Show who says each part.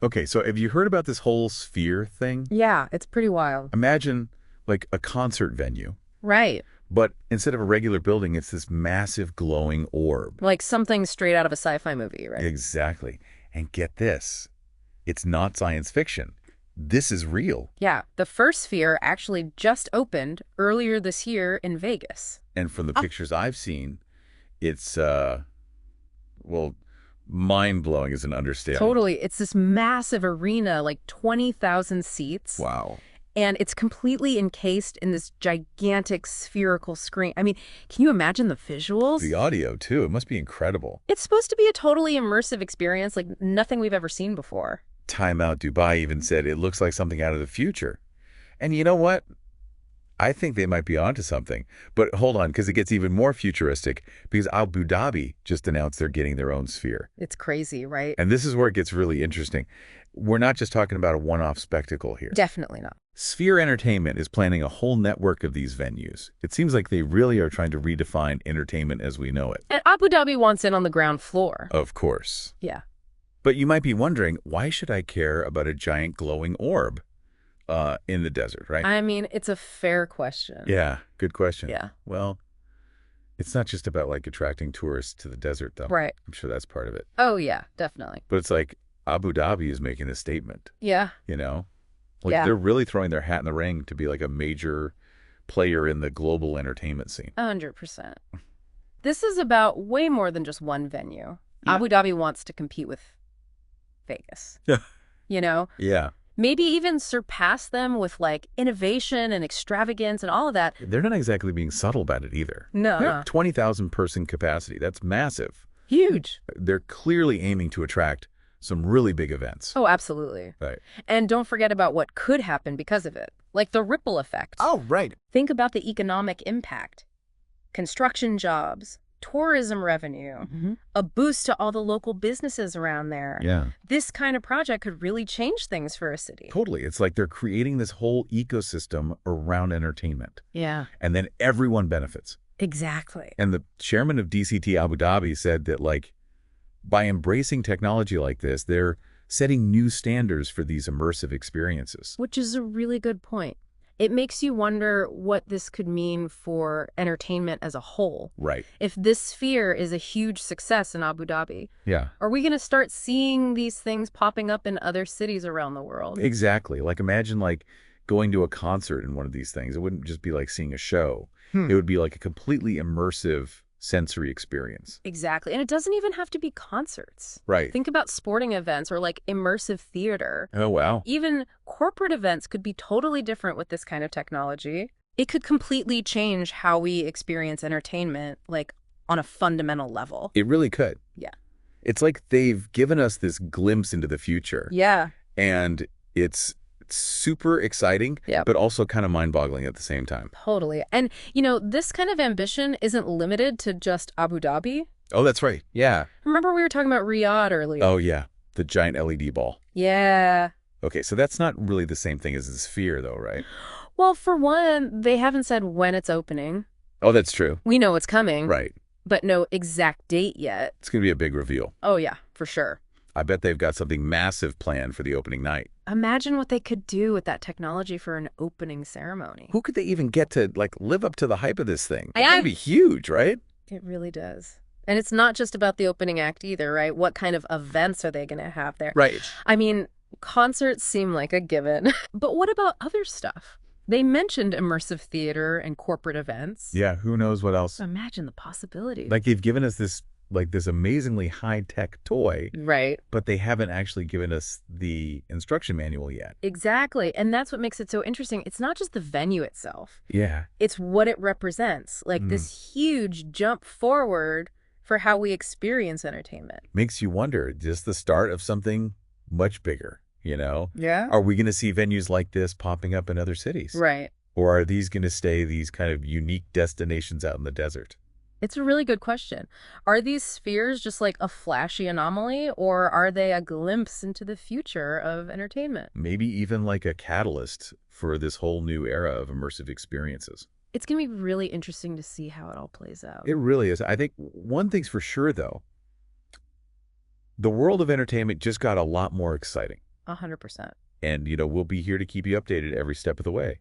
Speaker 1: Okay, so have you heard about this whole sphere thing?
Speaker 2: Yeah, it's pretty wild.
Speaker 1: Imagine like a concert venue,
Speaker 2: Right.
Speaker 1: but instead of a regular building, it's this massive glowing orb.
Speaker 2: Like something straight out of a sci-fi movie, right?
Speaker 1: Exactly. And get this, it's not science fiction. This is real.
Speaker 2: Yeah, the first sphere actually just opened earlier this year in Vegas.
Speaker 1: And from the pictures I've seen, it's, well, mind-blowing is an understatement.
Speaker 2: Totally. It's this massive arena, like 20,000 seats,
Speaker 1: Wow.
Speaker 2: and it's completely encased in this gigantic spherical screen. I mean, can you imagine the visuals?
Speaker 1: The audio, too. It must be incredible.
Speaker 2: It's supposed to be a totally immersive experience, like nothing we've ever seen before.
Speaker 1: Time Out Dubai even said it looks like something out of the future. And you know what? I think they might be onto something. But hold on, because it gets even more futuristic, because Abu Dhabi just announced they're getting their own sphere.
Speaker 2: It's crazy, right?
Speaker 1: And this is where it gets really interesting. We're not just talking about a one-off spectacle here.
Speaker 2: Definitely not.
Speaker 1: Sphere Entertainment is planning a whole network of these venues. It seems like they really are trying to redefine entertainment as we know it.
Speaker 2: And Abu Dhabi wants in on the ground floor.
Speaker 1: Of course.
Speaker 2: Yeah.
Speaker 1: But you might be wondering, why should I care about a giant glowing orb in the desert, right?
Speaker 2: I mean, it's a fair question.
Speaker 1: Yeah, good question.
Speaker 2: Yeah.
Speaker 1: Well, it's not just about like attracting tourists to the desert, though.
Speaker 2: Right.
Speaker 1: I'm sure that's part of it.
Speaker 2: Oh, yeah, definitely.
Speaker 1: But it's like Abu Dhabi is making a statement,
Speaker 2: Yeah.
Speaker 1: you know? Like
Speaker 2: Yeah.
Speaker 1: they're really throwing their hat in the ring to be like a major player in the global entertainment scene.
Speaker 2: 100%. This is about way more than just one venue.
Speaker 1: Yeah.
Speaker 2: Abu Dhabi wants to compete with Vegas.
Speaker 1: Yeah.
Speaker 2: You know?
Speaker 1: Yeah.
Speaker 2: Maybe even surpass them with like innovation and extravagance and all of that.
Speaker 1: They're not exactly being subtle about it either.
Speaker 2: No.
Speaker 1: They're 20,000 person capacity. That's massive.
Speaker 2: Huge.
Speaker 1: They're clearly aiming to attract some really big events.
Speaker 2: Oh, absolutely.
Speaker 1: Right.
Speaker 2: And don't forget about what could happen because of it, like the ripple effect.
Speaker 1: Oh, right.
Speaker 2: Think about the economic impact. Construction jobs, tourism revenue, a boost to all the local businesses around there.
Speaker 1: Yeah.
Speaker 2: This kind of project could really change things for a city.
Speaker 1: Totally. It's like they're creating this whole ecosystem around entertainment.
Speaker 2: Yeah,
Speaker 1: And then everyone benefits.
Speaker 2: exactly.
Speaker 1: And the chairman of DCT Abu Dhabi said that, like, by embracing technology like this, they're setting new standards for these immersive experiences.
Speaker 2: Which is a really good point. It makes you wonder what this could mean for entertainment as a whole.
Speaker 1: Right.
Speaker 2: If this sphere is a huge success in Abu Dhabi,
Speaker 1: Yeah.
Speaker 2: are we going to start seeing these things popping up in other cities around the world?
Speaker 1: Exactly. Like, imagine, like, going to a concert in one of these things. It wouldn't just be like seeing a show. It would be like a completely immersive sensory experience.
Speaker 2: Exactly. And it doesn't even have to be concerts.
Speaker 1: Right.
Speaker 2: Think about sporting events or like immersive theater.
Speaker 1: Oh, wow.
Speaker 2: Even corporate events could be totally different with this kind of technology. It could completely change how we experience entertainment, like on a fundamental level.
Speaker 1: It really could.
Speaker 2: Yeah.
Speaker 1: It's like they've given us this glimpse into the future.
Speaker 2: Yeah.
Speaker 1: And it's super exciting,
Speaker 2: Yep.
Speaker 1: but also kind of mind-boggling at the same time.
Speaker 2: Totally. And, you know, this kind of ambition isn't limited to just Abu Dhabi.
Speaker 1: Oh, that's right. Yeah.
Speaker 2: Remember we were talking about Riyadh earlier?
Speaker 1: Oh, yeah. The giant LED ball.
Speaker 2: Yeah.
Speaker 1: Okay, so that's not really the same thing as the sphere, though, right?
Speaker 2: Well, for one, they haven't said when it's opening.
Speaker 1: Oh, that's true.
Speaker 2: We know it's coming.
Speaker 1: Right.
Speaker 2: But no exact date yet.
Speaker 1: It's going to be a big reveal.
Speaker 2: Oh, yeah, for sure.
Speaker 1: I bet they've got something massive planned for the opening night.
Speaker 2: Imagine what they could do with that technology for an opening ceremony.
Speaker 1: Who could they even get to, like, live up to the hype of this thing?
Speaker 2: I-
Speaker 1: It's going to be huge, right?
Speaker 2: It really does. And it's not just about the opening act either, right? What kind of events are they going to have there?
Speaker 1: Right.
Speaker 2: I mean, concerts seem like a given. But what about other stuff? They mentioned immersive theater and corporate events.
Speaker 1: Yeah, who knows what else?
Speaker 2: Imagine the possibilities.
Speaker 1: Like, they've given us this, like, this amazingly high-tech toy,
Speaker 2: Right.
Speaker 1: but they haven't actually given us the instruction manual yet.
Speaker 2: Exactly. And that's what makes it so interesting. It's not just the venue itself.
Speaker 1: Yeah.
Speaker 2: It's what it represents. Like this huge jump forward for how we experience entertainment.
Speaker 1: Makes you wonder, just the start of something much bigger, you know?
Speaker 2: Yeah.
Speaker 1: Are we going to see venues like this popping up in other cities?
Speaker 2: Right.
Speaker 1: Or are these going to stay these kind of unique destinations out in the desert?
Speaker 2: It's a really good question. Are these spheres just like a flashy anomaly, or are they a glimpse into the future of entertainment?
Speaker 1: Maybe even like a catalyst for this whole new era of immersive experiences.
Speaker 2: It's going to be really interesting to see how it all plays out.
Speaker 1: It really is. I think one thing's for sure, though. The world of entertainment just got a lot more exciting.
Speaker 2: 100%.
Speaker 1: And, we'll be here to keep you updated every step of the way.